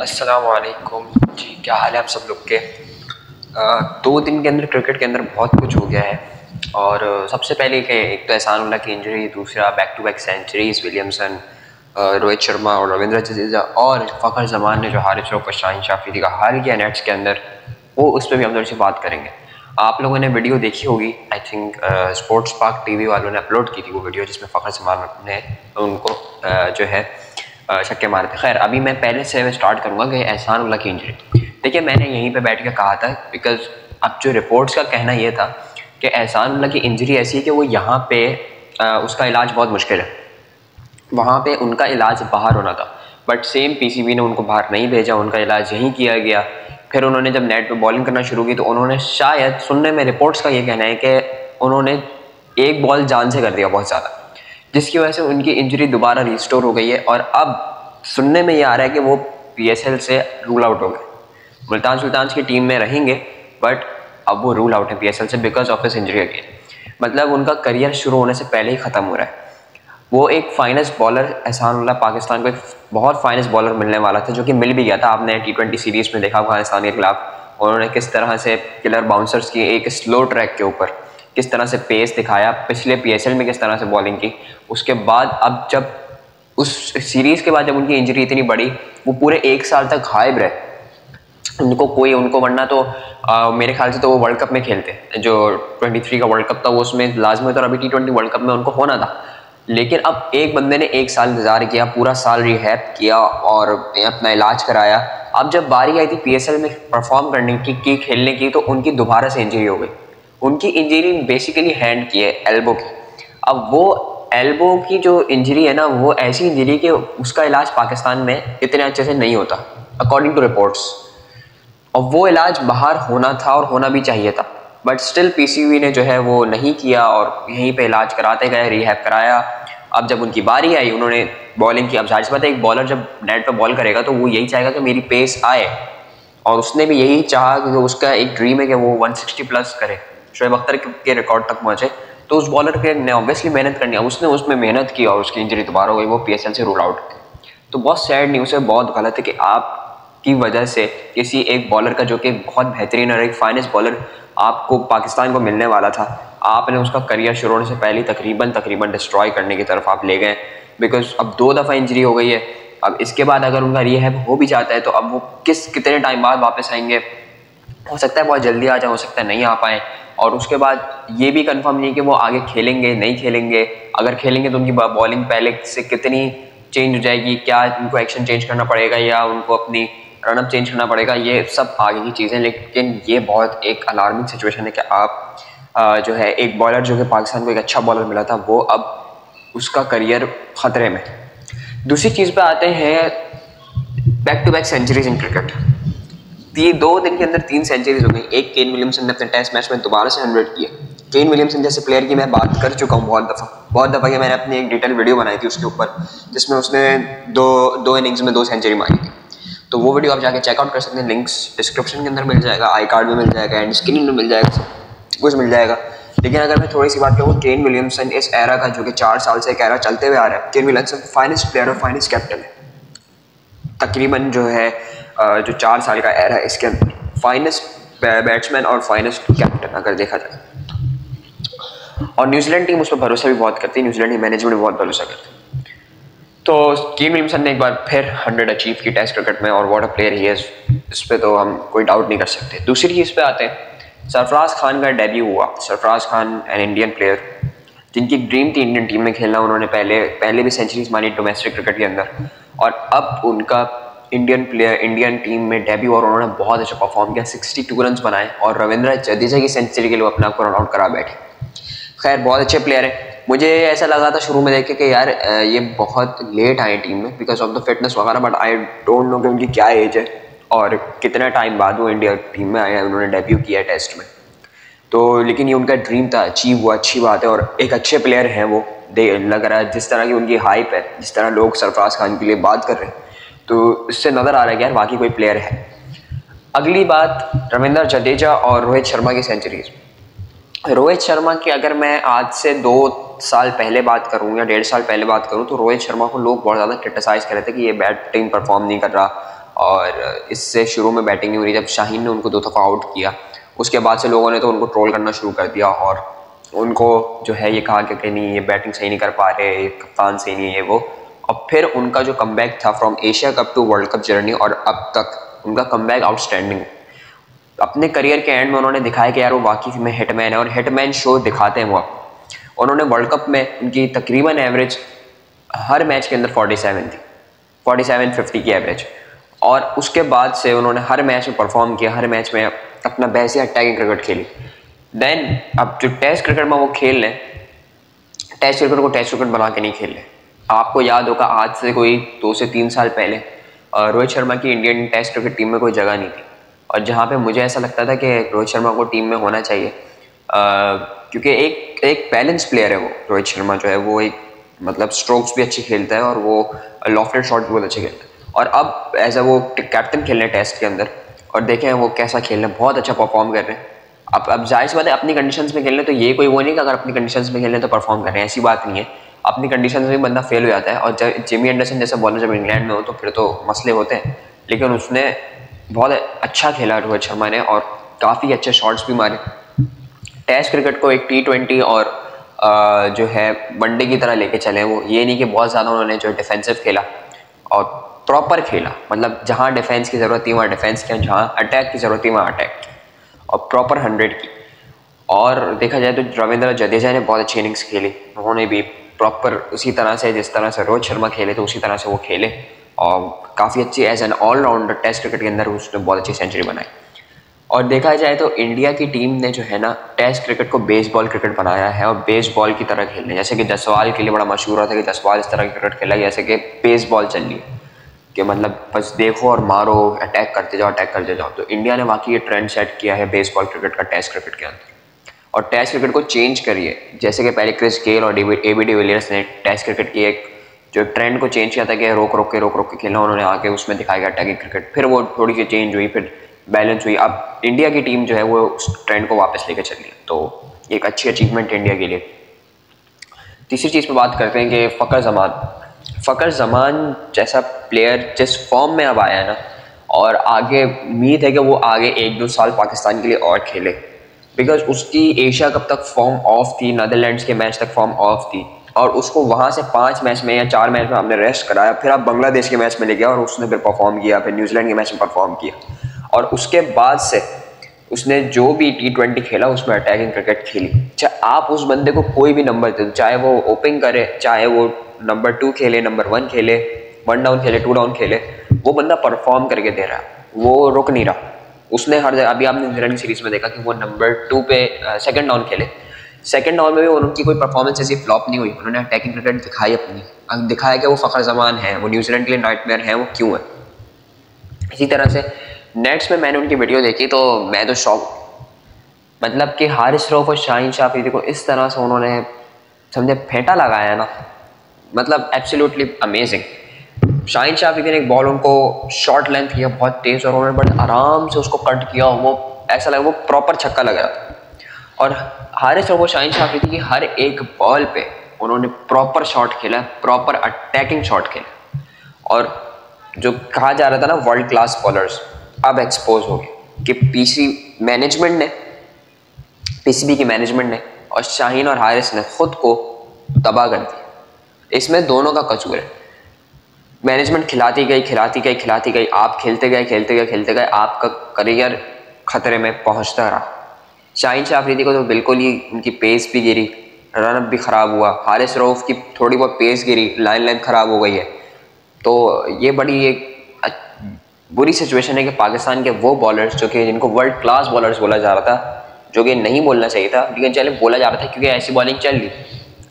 अस्सलामुअलैकुम जी, क्या हाल है आप सब लोग के। 2 दिन के अंदर क्रिकेट के अंदर बहुत कुछ हो गया है। और सबसे पहले कि एक तो एहसान उल्लाह की इंजरी, दूसरा back to back centuries Williamson, Rohit Sharma और रविंद्र जडेजा, और फ़खर जमान ने जो हारिस रऊफ़ और शाहीन शाफरी का हाल किया नेट्स के अंदर, वो उस पर भी हम थोड़ी सी बात करेंगे। आप लोगों ने वीडियो देखी होगी, I think sports park TV वालों ने अपलोड की थी वो वीडियो, जिसमें फ़खर जमान ने उनको जो है छक्के मारे थे। खैर, अभी मैं पहले से स्टार्ट करूँगा कि एहसान उल्लाह की इंजरी। देखिए, मैंने यहीं पे बैठ के कहा था, बिकॉज अब जो रिपोर्ट्स का कहना ये था कि एहसान उल्लाह की इंजरी ऐसी है कि वो यहाँ पे उसका इलाज बहुत मुश्किल है, वहाँ पे उनका इलाज बाहर होना था, बट सेम पीसीबी ने उनको बाहर नहीं भेजा, उनका इलाज यहीं किया गया। फिर उन्होंने जब नेट पे बॉलिंग करना शुरू की तो उन्होंने, शायद सुनने में रिपोर्ट्स का ये कहना है कि उन्होंने एक बॉल जान से कर दिया बहुत ज़्यादा, जिसकी वजह से उनकी इंजरी दोबारा रिस्टोर हो गई है। और अब सुनने में ये आ रहा है कि वो पीएसएल से रूल आउट हो गए। मुल्तान सुल्तान्स की टीम में रहेंगे, बट अब वो रूल आउट है पीएसएल से because of his injury again. मतलब उनका करियर शुरू होने से पहले ही ख़त्म हो रहा है। वो एक फाइनेस्ट बॉलर, एहसान उल्लाह, पाकिस्तान को एक बहुत फाइनेस्ट बॉलर मिलने वाला था, जो कि मिल भी गया था। आपने T20 सीरीज़ में देखा अफगानिस्तान के खिलाफ उन्होंने किस तरह से किलर बाउंसर्स की एक स्लो ट्रैक के ऊपर किस तरह से पेस दिखाया, पिछले पीएसएल में किस तरह से बॉलिंग की। उसके बाद अब जब उस सीरीज़ के बाद जब उनकी इंजरी इतनी बड़ी, वो पूरे 1 साल तक गायब रहे, उनको वरना तो मेरे ख्याल से तो वो वर्ल्ड कप में खेलते, जो 23 का वर्ल्ड कप था वो उसमें लाजमी था, और अभी T20 वर्ल्ड कप में उनको होना था। लेकिन अब एक बंदे ने 1 साल इंतजार किया, पूरा साल रिहैब किया और अपना इलाज कराया। अब जब बारी आई थी पीएसएल में परफॉर्म करने की खेलने की, तो उनकी दोबारा से इंजरी हो गई। उनकी इंजरी बेसिकली हैंड की है, एल्बो की। अब वो एल्बो की जो इंजरी है ना, वो ऐसी इंजरी कि उसका इलाज पाकिस्तान में इतने अच्छे से नहीं होता अकॉर्डिंग टू रिपोर्ट्स, और वो इलाज बाहर होना था और होना भी चाहिए था, बट स्टिल पीसीबी ने जो है वो नहीं किया और यहीं पे इलाज कराते गए, रिहैब कराया। अब जब उनकी बारी आई, उन्होंने बॉलिंग की। अब जाहिर सी बात है, एक बॉलर जब नेट पे बॉल करेगा तो वो यही चाहेगा कि मेरी पेस आए, और उसने भी यही चाहा कि उसका एक ड्रीम है कि वो 160 प्लस करे, शोएब अख्तर के रिकॉर्ड तक पहुंचे। तो उस बॉलर के ने ऑब्वियसली मेहनत करनी है, उसने उसमें मेहनत की और उसकी इंजरी दोबारा हो गई, वो पीएसएल से रूल आउट। तो बहुत सैड न्यूज़ है, बहुत गलत है कि आप की वजह से किसी एक बॉलर का, जो कि बहुत बेहतरीन और एक फाइनेस्ट बॉलर आपको पाकिस्तान को मिलने वाला था, आपने उसका करियर शुरू होने से पहले तकरीबन डिस्ट्रॉय करने की तरफ आप ले गए। बिकॉज अब 2 दफ़ा इंजरी हो गई है। अब इसके बाद अगर उनका रिहैब हो भी जाता है तो अब वो कितने टाइम बाद वापस आएंगे, हो सकता है बहुत जल्दी आ जाए, हो सकता है नहीं आ पाए। और उसके बाद ये भी कंफर्म नहीं कि वो आगे खेलेंगे नहीं खेलेंगे। अगर खेलेंगे तो उनकी बॉलिंग पहले से कितनी चेंज हो जाएगी, क्या उनको एक्शन चेंज करना पड़ेगा या उनको अपनी रनअप चेंज करना पड़ेगा, ये सब आगे की चीज़ें। लेकिन ये बहुत एक अलार्मिंग सिचुएशन है कि आप जो है एक बॉलर, जो कि पाकिस्तान को एक अच्छा बॉलर मिला था, वो अब उसका करियर ख़तरे में। दूसरी चीज़ पे आते हैं, back to back centuries in cricket. 2 दिन के अंदर 3 सेंचुरीज हो गई। एक केन विलियमसन ने अपने टेस्ट मैच में दोबारा से 100 किए। केन विलियमसन जैसे प्लेयर की मैं बात कर चुका हूँ बहुत दफ़ा कि मैंने अपनी एक डिटेल वीडियो बनाई थी उसके ऊपर, जिसमें उसने दो इनिंग्स में 2 सेंचुरी मारी थी। तो वो वीडियो आप जाके चेकआउट कर सकते हैं, लिंक्स डिस्क्रिप्शन के अंदर मिल जाएगा, आई कार्ड में मिल जाएगा, एंड स्क्रीन में मिल जाएगा, सब कुछ मिल जाएगा। लेकिन अगर मैं थोड़ी सी बात करूँ, केन विलियमसन इस एरा का, जो कि 4 साल से एक एरा चलते हुए आ रहा है, केन विलियमसन फाइनेस्ट प्लेयर और फाइनेस्ट कैप्टन है। तकरीबन जो है जो 4 साल का एरा है, इसके अंदर फाइनेस्ट बैट्समैन और फाइनेस्ट कैप्टन अगर देखा जाए। और न्यूजीलैंड टीम उस पर भरोसा भी बहुत करती है, न्यूजीलैंड की मैनेजमेंट बहुत भरोसा करती है। तो केन विलियमसन ने एक बार फिर 100 अचीव की टेस्ट क्रिकेट में, और व्हाट अ प्लेयर ही है, इस पर तो हम कोई डाउट नहीं कर सकते। दूसरी चीज़ पे आते हैं, सरफराज खान का डेब्यू हुआ। Sarfaraz Khan an Indian player, जिनकी ड्रीम थी इंडियन टीम में खेलना। उन्होंने पहले भी सेंचुरीज मारी डोमेस्टिक क्रिकेट के अंदर, और अब उनका इंडियन टीम में डेब्यू, और उन्होंने बहुत अच्छा परफॉर्म किया, 62 रन बनाए, और रविंद्र जडेजा की सेंचुरी के लिए अपने आप को रन आउट करा बैठे। खैर, बहुत अच्छे प्लेयर हैं। मुझे ऐसा लगा था शुरू में देख के कि यार ये बहुत लेट आए टीम में बिकॉज ऑफ द फिटनेस वगैरह, बट आई डोंट नो कि उनकी क्या एज है और कितना टाइम बाद वो इंडिया टीम में आए हैं, उन्होंने डेब्यू किया है टेस्ट में। तो लेकिन ये उनका ड्रीम था, अचीव हुआ, अच्छी बात है, और एक अच्छे प्लेयर हैं वो। लग रहा है जिस तरह की उनकी हाइप है, जिस तरह लोग सरफराज खान के लिए बात कर रहे हैं, तो इससे नज़र आ रहा है कि यार वाकई कोई प्लेयर है। अगली बात, रविंद्र जडेजा और रोहित शर्मा की सेंचुरीज। रोहित शर्मा की अगर मैं आज से 2 साल पहले बात करूं या 1.5 साल पहले बात करूं, तो रोहित शर्मा को लोग बहुत ज़्यादा क्रिटिसाइज़ कर रहे थे कि ये बैटिंग परफॉर्म नहीं कर रहा, और इससे शुरू में बैटिंग नहीं हो रही। जब शाहीन ने उनको 2 दफ़ा आउट किया उसके बाद से लोगों ने तो उनको ट्रोल करना शुरू कर दिया और उनको जो है ये कहा कि नहीं ये बैटिंग सही नहीं कर पा रहे, ये कप्तान सही नहीं है वो। और फिर उनका जो कमबैक था from Asia cup to world cup journey और अब तक उनका कमबैक आउटस्टैंडिंग। अपने करियर के एंड में उन्होंने दिखाया कि यार वो वाकई में हिटमैन है और हिटमैन शो दिखाते हैं वो। उन्होंने वर्ल्ड कप में उनकी तकरीबन एवरेज हर मैच के अंदर 47 थी, 47-50 की एवरेज। और उसके बाद से उन्होंने हर मैच में परफॉर्म किया, हर मैच में अपना बेस्ट अटैकिंग क्रिकेट खेली। देन अब जो टेस्ट क्रिकेट में वो खेल लें, टेस्ट क्रिकेट को टेस्ट क्रिकेट बना के नहीं खेल रहे। आपको याद होगा आज से कोई 2 से 3 साल पहले रोहित शर्मा की इंडियन टेस्ट क्रिकेट टीम में कोई जगह नहीं थी। और जहाँ पे मुझे ऐसा लगता था कि रोहित शर्मा को टीम में होना चाहिए, क्योंकि एक बैलेंस प्लेयर है वो। रोहित शर्मा जो है वो एक मतलब स्ट्रोक्स भी अच्छी खेलता है और वो लॉफ्टेड शॉट भी बहुत अच्छे खेलता है। और अब एज वो कैप्टन खेल रहे हैं टेस्ट के अंदर और देखें वो कैसा खेल रहे हैं, बहुत अच्छा परफॉर्म कर रहे हैं। अब जाहिर सी बात है अपनी कंडीशंस में खेल रहे हैं तो ये कोई वो नहीं कि अगर अपनी कंडीशंस में खेल रहे हैं तो परफॉर्म कर रहे हैं, ऐसी बात नहीं है। अपनी कंडीशंस में बंदा फेल हो जाता है और जब जिमी एंडरसन जैसा बॉलर जब इंग्लैंड में हो तो फिर तो मसले होते हैं। लेकिन उसने बहुत अच्छा खेला रोहित शर्मा ने और काफ़ी अच्छे शॉट्स भी मारे। टेस्ट क्रिकेट को एक T20 और जो है वनडे की तरह लेके चले वो, ये नहीं कि बहुत ज़्यादा उन्होंने जो डिफेंसिव खेला और प्रॉपर खेला, मतलब जहाँ डिफेंस की ज़रूरत थी वहाँ डिफेंस किया, जहाँ अटैक की ज़रूरत थी वहाँ अटैक किया और प्रॉपर 100 की। और देखा जाए तो रविंद्र जडेजा ने बहुत अच्छी इनिंग्स खेली, उन्होंने भी प्रॉपर उसी तरह से जिस तरह से रोहित शर्मा खेले तो उसी तरह से वो खेले और काफ़ी अच्छी as an allrounder test cricket के अंदर उसने बहुत अच्छी सेंचुरी बनाई। और देखा जाए तो इंडिया की टीम ने जो है ना टेस्ट क्रिकेट को बेसबॉल क्रिकेट बनाया है और बेसबॉल की तरह खेलने, जैसे कि जायसवाल के लिए बड़ा मशहूर होता है कि जायसवाल इस तरह की क्रिकेट खेला जैसे कि बेसबॉल चल रही है कि मतलब बस देखो और मारो, अटैक करते जाओ। तो इंडिया ने वाकई ये ट्रेंड सेट किया है बेसबॉल क्रिकेट का टेस्ट क्रिकेट के अंदर और टेस्ट क्रिकेट को चेंज करिए। जैसे कि पहले क्रिस गेल और AB डिविलियर्स ने टेस्ट क्रिकेट की एक जो ट्रेंड को चेंज किया था कि रोक रोक के खेलना, उन्होंने आके उसमें दिखाया गया अटैकिंग क्रिकेट, फिर वो थोड़ी सी चेंज हुई, फिर बैलेंस हुई। अब इंडिया की टीम जो है वो उस ट्रेंड को वापस लेकर चली है, तो एक अच्छी अचीवमेंट है इंडिया के लिए। तीसरी चीज़ पे बात करते हैं कि फ़खर ज़मान जैसा प्लेयर जिस फॉर्म में अब आया है ना, और आगे उम्मीद है कि वो आगे 1-2 साल पाकिस्तान के लिए और खेले, बिकॉज उसकी एशिया कप तक फॉर्म ऑफ थी, नीदरलैंड्स के मैच तक फॉर्म ऑफ थी और उसको वहाँ से 5 मैच में या 4 मैच में हमने रेस्ट कराया, फिर आप बांग्लादेश के मैच में ले गया और उसने फिर परफॉर्म किया, फिर न्यूजीलैंड के मैच में परफॉर्म किया और उसके बाद से उसने जो भी T20 खेला उसमें अटैकिंग क्रिकेट खेली। चाहे आप उस बंदे को कोई भी नंबर दे दो, चाहे वो ओपनिंग करे, चाहे वो नंबर 2 खेले, नंबर 1 खेले, 1 डाउन खेले, 2 डाउन खेले, वो बंदा परफॉर्म करके दे रहा है, वो रुक नहीं रहा। उसने हर जगह, अभी आपने न्यूजीलैंड की सीरीज में देखा कि वो नंबर 2 पे 2nd डाउन खेले, 2nd डाउन में भी उनकी कोई परफॉर्मेंस ऐसी फ्लॉप नहीं हुई, उन्होंने अटैकिंग क्रिकेट दिखाई अपनी, दिखाया कि वो फ़खर ज़मान है, वो न्यूजीलैंड के लिए नाइटमेयर है, वो क्यों है। इसी तरह से नेट्स में मैंने उनकी वीडियो देखी तो मैं तो शॉक, मतलब कि हारिस रऊफ और शाहीन शाह अफरीदी को इस तरह से उन्होंने समझे फेंटा लगाया ना, मतलब एब्सोल्युटली अमेजिंग। शाहीन शाह अफरीदी ने एक बॉल उनको शॉर्ट लेंथ किया बहुत तेज़ और उन्होंने बड़े आराम से उसको कट किया, वो ऐसा लगा वो प्रॉपर छक्का लग रहा था। और हारिस रऊफ और शाहीन शाह अफरीदी की हर एक बॉल पे उन्होंने प्रॉपर शॉट खेला, प्रॉपर अटैकिंग शॉट खेला और जो कहा जा रहा था ना वर्ल्ड क्लास बॉलर्स अब एक्सपोज हो गए कि पीसीबी की मैनेजमेंट ने और शाहीन और हारिस ने खुद को तबाह कर दिया। इसमें दोनों का कसूर है। मैनेजमेंट खिलाती गई, आप खेलते गए, आपका करियर खतरे में पहुंचता रहा। शाहीन शाह अफरीदी को तो बिल्कुल ही उनकी पेस भी गिरी, रनअप भी ख़राब हुआ, हारिस रऊफ की थोड़ी बहुत पेस गिरी, लाइन लेंथ ख़राब हो गई है। तो ये बड़ी एक बुरी सिचुएशन है कि पाकिस्तान के वो बॉलर्स जो कि जिनको वर्ल्ड क्लास बॉलर्स बोला जा रहा था, जो कि नहीं बोलना चाहिए था लेकिन चले बोला जा रहा था क्योंकि ऐसी बॉलिंग चल रही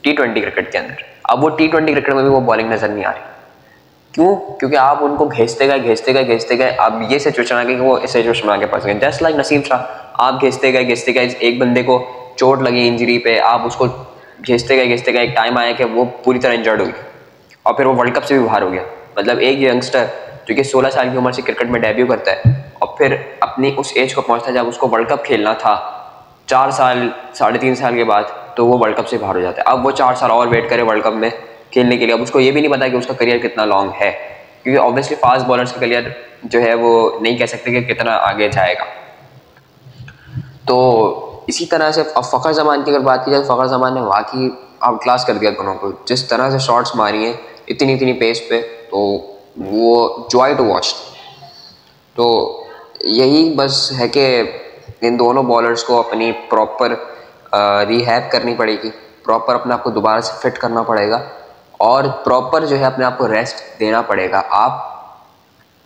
T20 क्रिकेट के अंदर, अब वो T20 क्रिकेट में भी वो बॉलिंग नज़र नहीं आ रही। क्यों? क्योंकि आप उनको घिसते गए, अब ये सिचुएशन आ गई कि वो इस सिचुएशन में आके फंस गए। जस्ट लाइक नसीम शाह, आप घिसते गए, एक बंदे को चोट लगी इंजरी पे, आप उसको घिसते गए, एक टाइम आया कि वो पूरी तरह इंजर्ड हो गया और फिर वो वर्ल्ड कप से भी बाहर हो गया। मतलब एक यंगस्टर जो कि 16 साल की उम्र से क्रिकेट में डेब्यू करता है और फिर अपनी उस एज को पहुंचता है जब उसको वर्ल्ड कप खेलना था 4 साल 3.5 साल के बाद, तो वो वर्ल्ड कप से बाहर हो जाता है। अब वो 4 साल और वेट करे वर्ल्ड कप में खेलने के लिए। अब उसको ये भी नहीं पता कि उसका करियर कितना लॉन्ग है, क्योंकि ऑब्वियसली फास्ट बॉलर्स का करियर जो है वो नहीं कह सकते कि कितना आगे जाएगा। तो इसी तरह से अब फ़खर ज़मान की अगर बात की जाए, फ़खर ज़मान ने वाकई आउट क्लास कर दिया दोनों को। जिस तरह से शॉट्स मारी हैं इतनी पेस पे, तो वो जॉय टू वॉच। तो यही बस है कि इन दोनों बॉलर्स को अपनी प्रॉपर रिहैब करनी पड़ेगी, प्रॉपर अपने आप को दोबारा से फिट करना पड़ेगा और प्रॉपर जो है अपने आप को रेस्ट देना पड़ेगा। आप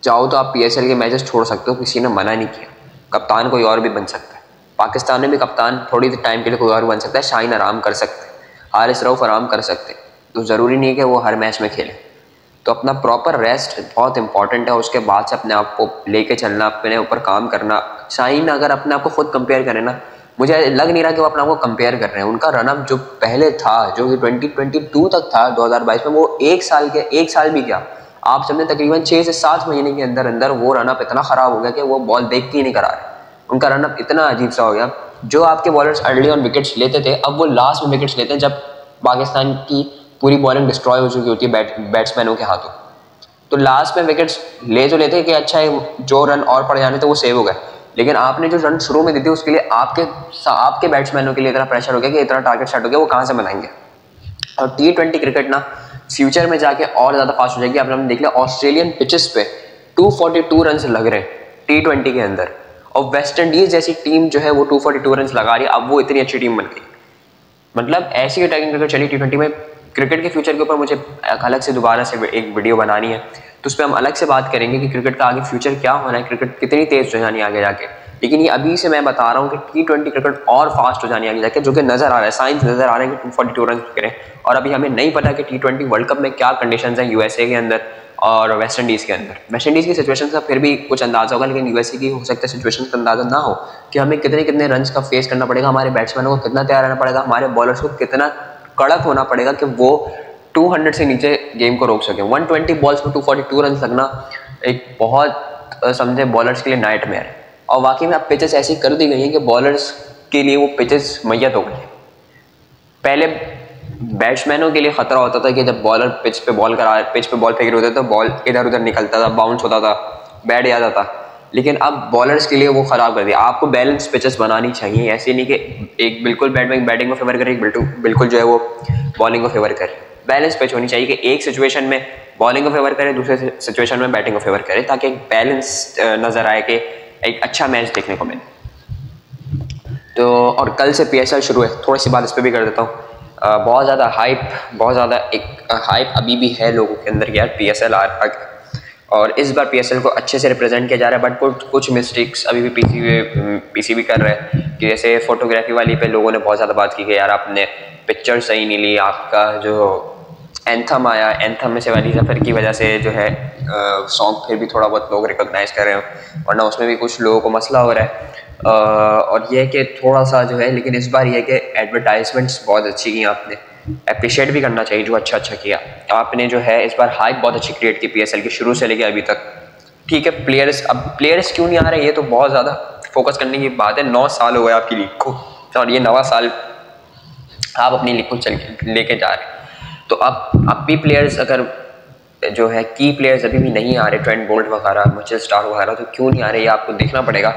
चाहो तो आप PSL के मैचेस छोड़ सकते हो, किसी ने मना नहीं किया। कप्तान कोई और भी बन सकता है, पाकिस्तान में भी कप्तान थोड़ी टाइम के लिए कोई और बन सकता है। शाहीन आराम कर सकते हैं, हारिस रऊफ आराम कर सकते हैं, तो ज़रूरी नहीं है कि वो हर मैच में खेलें। तो अपना प्रॉपर रेस्ट बहुत इंपॉर्टेंट है। उसके बाद से अपने आप को लेके चलना, अपने ऊपर काम करना। शाहीन अगर अपने आप को खुद कंपेयर करें ना, मुझे लग नहीं रहा कि वो अपने आप को कंपेयर कर रहे हैं। उनका रनअप जो पहले था, जो कि 2022 तक था 2022 में, वो एक साल भी क्या, आप समझे तकरीबन 6 से 7 महीने के अंदर अंदर वो रनअप इतना ख़राब हो गया कि वो बॉल देख के ही नहीं करा रहे। उनका रनअप इतना अजीब सा हो गया। जो आपके बॉलर्स अर्ली ऑन विकेट्स लेते थे, अब वो लास्ट में विकेट्स लेते हैं जब पाकिस्तान की पूरी बॉलिंग डिस्ट्रॉय हो चुकी होती है बैट्समैनों के हाथों। तो लास्ट में विकेट्स ले तो लेते कि अच्छा है, जो रन और पड़ जाने थे वो सेव हो गए, लेकिन आपने जो रन शुरू में दी थी उसके लिए आपके बैट्समैनों के लिए इतना प्रेशर हो गया कि इतना टारगेट सेट हो गया, वो कहाँ से बनाएंगे। और T20 क्रिकेट ना फ्यूचर में जाके और ज़्यादा फास्ट हो जाएगी। आपने देख लिया ऑस्ट्रेलियन पिचेस पे 242 रन लग रहे हैं T20 के अंदर, और वेस्ट इंडीज़ जैसी टीम जो है वो 242 रन लगा रही है। अब वो इतनी अच्छी टीम बन गई। मतलब ऐसी अटैकिंग क्रिकेट चली T20 में। क्रिकेट के फ्यूचर के ऊपर मुझे अलग से दोबारा से एक वीडियो बनानी है, तो उस पर हम अलग से बात करेंगे कि क्रिकेट का आगे फ्यूचर क्या होना है, क्रिकेट कितनी तेज़ हो जानी आगे जाके। लेकिन ये अभी से मैं बता रहा हूँ कि T20 क्रिकेट और फास्ट हो जानी आगे जाके, जो कि नज़र आ रहा है, साइंस नज़र आ रहा है कि 242 रन करें। और अभी हमें नहीं पता कि T20 वर्ल्ड कप में क्या कंडीशंस हैं USA के अंदर और वेस्ट इंडीज़ के अंदर। वेस्ट इंडीज़ की सिचुएशन का फिर भी कुछ अंदाज़ा होगा, लेकिन USA की हो सकता है सिचुएशन का अंदाज़ा ना हो कि हमें कितने रन का फेस करना पड़ेगा, हमारे बैट्समैनों को कितना तैयार रहना पड़ेगा, हमारे बॉलर्स को कितना कड़क होना पड़ेगा कि वो 200 से नीचे गेम को रोक सकें। 120 बॉल्स में 242 रन लगना एक बहुत समझे बॉलर्स के लिए नाइटमेयर है। और वाकई में अब पिचेस ऐसी कर दी गई हैं कि बॉलर्स के लिए वो पिचेस मैयत हो गई। पहले बैट्समैनों के लिए खतरा होता था कि जब बॉलर पिच पे बॉल फेंक रहे होते तो बॉल इधर उधर निकलता था, बाउंस होता था, बैट आ जाता। लेकिन अब बॉलर्स के लिए वो ख़राब कर दिया। आपको बैलेंस पिचेस बनानी चाहिए, ऐसे नहीं कि एक बिल्कुल बैटिंग को फेवर करे, एक बिल्कुल जो है वो बॉलिंग को फेवर करे। बैलेंस पिच होनी चाहिए कि एक सिचुएशन में बॉलिंग को फेवर करे, दूसरे सिचुएशन में बैटिंग को फेवर करे, ताकि एक बैलेंस नज़र आए कि एक अच्छा मैच देखने को मिले। तो और कल से PSL शुरू है, थोड़ी सी बात इस पर भी कर देता हूँ। बहुत ज़्यादा हाइप अभी भी है लोगों के अंदर यार PSL आ रहा है, और इस बार PSL को अच्छे से रिप्रेजेंट किया जा रहा है। बट कुछ मिस्टेक्स अभी भी PCB कर रहे हैं कि जैसे फोटोग्राफी वाली पे लोगों ने बहुत ज़्यादा बात की कि यार आपने पिक्चर सही नहीं ली, आपका जो एंथम आया, एंथम में से वाली सफ़र की वजह से जो है सॉन्ग फिर भी थोड़ा बहुत लोग रिकॉग्नाइज़ कर रहे हैं, वरना उसमें भी कुछ लोगों को मसला हो रहा है। और ये है कि थोड़ा सा जो है, लेकिन इस बार ये है कि एडवर्टाइजमेंट्स बहुत अच्छी की आपने, अप्रिशिएट भी करना चाहिए जो अच्छा किया आपने। जो है इस बार हाइप बहुत अच्छी क्रिएट की PSL की शुरू से लेकर अभी तक। ठीक है, प्लेयर्स क्यों नहीं आ रहे ये तो बहुत ज़्यादा फोकस करने की बात है। 9 साल हो गए आपकी लीग को, और ये 9वां साल आप अपनी लीग को लेके जा रहे हैं। तो अब भी प्लेयर्स अगर जो है की प्लेयर्स अभी भी नहीं आ रहे, ट्रेंट बोल्ट वगैरह, मिचेल स्टार्क वगैरह, तो क्यों नहीं आ रहे ये आपको देखना पड़ेगा,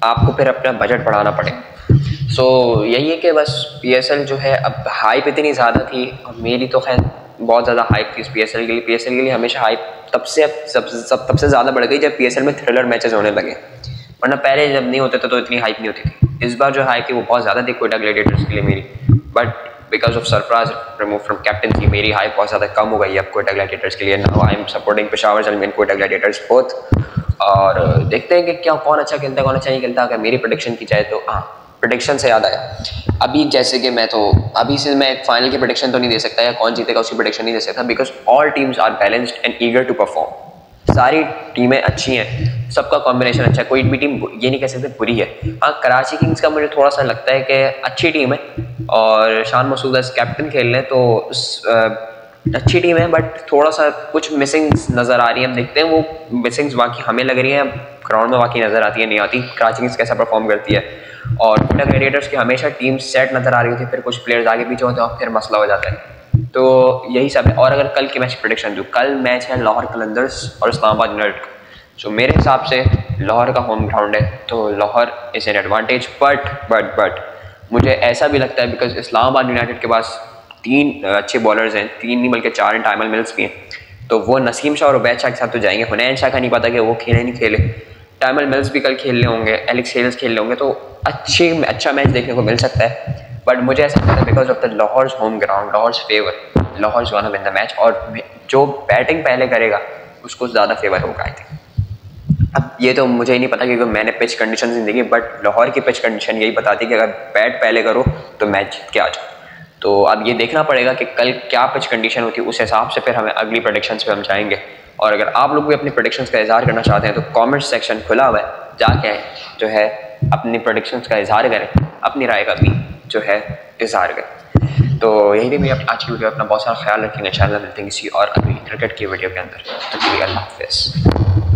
आपको फिर अपना बजट बढ़ाना पड़ेगा। सो यही है कि बस PSL जो है, अब हाइप इतनी ज़्यादा थी, और मेरी तो खैर बहुत ज़्यादा हाइप थी इस PSL के लिए हमेशा हाइप तब से ज़्यादा बढ़ गई जब PSL में थ्रिलर मैचेस होने लगे, वरना पहले जब नहीं होते थे तो इतनी हाइप नहीं होती थी। इस बार जो हाइप थी वो बहुत ज़्यादा थी कोयटा ग्लैडिएटर्स के लिए मेरी, but because of Sarfaraz remove from captaincy मेरी हाइप बहुत ज़्यादा कम हो गई है अब कोयटा ग्लैडिएटर्स के लिए। Now I am supporting Peshawar Zalmi and Quetta Gladiators both, और देखते हैं कि कौन अच्छा खेलता है, कौन अच्छा नहीं खेलता। अगर मेरी प्रेडिक्शन की जाए तो हाँ, प्रेडिक्शन से याद आया, अभी जैसे कि मैं फाइनल की प्रेडिक्शन तो नहीं दे सकता या कौन जीतेगा उसकी प्रेडिक्शन नहीं दे सकता, because all teams are balanced and eager to perform. सारी टीमें अच्छी हैं, सबका कॉम्बिनेशन अच्छा है, कोई भी टीम ये नहीं कह सकते बुरी है। हाँ, कराची किंग्स का मुझे थोड़ा सा लगता है कि अच्छी टीम है, और शान मसूद एज कैप्टन खेल रहे हैं तो अच्छी टीम है, बट थोड़ा सा कुछ मिसिंग्स नज़र आ रही है। हम देखते हैं वो मिसिंग्स बाकी हमें लग रही हैं, ग्राउंड में बाकी नज़र आती है नहीं आती, कराची किंग्स कैसा परफॉर्म करती है। और कोयटा ग्लैडिएटर्स की हमेशा टीम सेट नज़र आ रही होती है, फिर कुछ प्लेयर्स आगे पीछे होते हैं और फिर मसला हो जाता है। तो यही सब है। और अगर कल की मैच की प्रेडिक्शन दूँ, कल मैच है लाहौर कलंदर्स और इस्लामाबाद यूनाइटेड का, सो मेरे हिसाब से लाहौर का होम ग्राउंड है तो Lahore is an advantage, but मुझे ऐसा भी लगता है बिकॉज इस्लामाबाद यूनाइटेड के पास 3 अच्छे बॉलर्स हैं, 3 नहीं बल्कि 4 हैं, टाइमल मिल्स भी हैं, तो वो नसीम शाह और उबैद शाह के साथ तो जाएंगे। हुनैन शाह का नहीं पता कि वो खेले नहीं खेले, टाइमल मिल्स भी कल खेलने होंगे, एलेक्स हेल्स खेलने होंगे, तो अच्छा मैच देखने को मिल सकता है। बट मुझे ऐसा लगता है because of the Lahore home ground, Lahore favour, Lahore gonna win the match, और जो बैटिंग पहले करेगा उसको ज़्यादा फेवर होगा आई थिंक। अब ये तो मुझे ही नहीं पता क्योंकि मैंने पिच कंडीशन नहीं देखी, बट लाहौर की पिच कंडीशन यही बताती है कि अगर बैट पहले करो तो मैच जीत के आ जाओ। तो अब ये देखना पड़ेगा कि कल क्या पिच कंडीशन होती है, उस हिसाब से फिर हमें अगली प्रेडिक्शंस पे हम जाएंगे। और अगर आप लोग भी अपनी प्रेडिक्शंस का इजहार करना चाहते हैं तो कमेंट सेक्शन खुला हुआ है, जाके जो है अपनी प्रेडिक्शंस का इजहार करें, अपनी राय का भी जो है इजहार करें। तो यही थी मेरी आज की वीडियो। अपना बहुत सारा ख्याल रखेंगे, इंशाल्लाह मिलते हैं किसी और अगली क्रिकेट की वीडियो के अंदर। तो अल्लाह हाफिज़।